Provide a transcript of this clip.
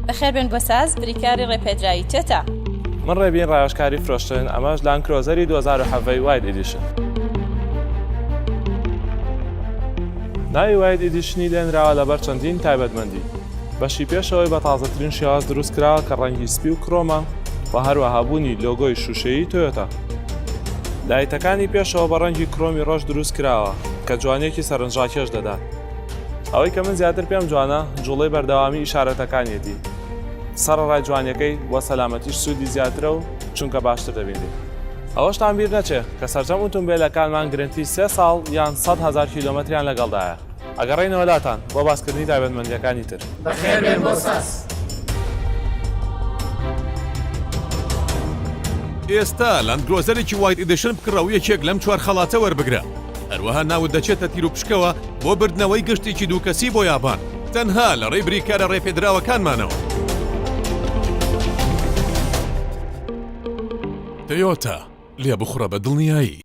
بەخێربێن بۆ ساز بریکاری ڕێپێدراوی چێتە؟ من ڕێبین ڕایۆشکاری فرۆشتن ئەمەش لان کرۆزەری 2007 واید ئیدیشن. ناوی واید ئیدیشنی دێنراوە لەبەر چەندین تایبەتمەندی. بەشی پێشەوەی بە تازەترین شێواز دروست کراوە کە ڕەنگی سپی و کرۆمە و هەروەها بوونی لۆگۆی شوشەیی تۆیۆتا. لایتەکانی پێشەوە بە ڕەنگی کڕۆمی ڕۆژ دروست کراوە کە جوانیەکی سەرنجڕاکێش دەدات. ئەوەی کە من زیاتر پێم جوانە جوڵەی بەردەوامی ئیشارەتەکانیەتی. سەرەڕای جوانیەکەی وە سەلامەتیش سوودی زیاترە و چونکە باشتر دەبینێت. ئەوەشتان بیر نەچێ کە سەرجەم ئۆتۆمبیلەکانمان گرنتی 3 ساڵ یان 100,000 کیلۆمەتریان لەگەڵدایە. ئەگەڕێینەوە لاتان بۆ باسکردنی تایبەتمەندیەکانی تر. بەخێربێن بۆ ساز. ئێستا لاندکرۆزەرێکی واید ئیدیشن بکڕە و یەکێک لەم 4 خەڵاتە وەربگرە. هەروەها ناوت دەچێتە تیر و پشکەوە بۆ بردنەوەی گشتێکی دووکەسی بۆ یابان تەنها لە ڕێی بریکارە ڕێپێدراوەکانمانەوە. تۆیۆتا لێ بخڕە بە دڵنیایی.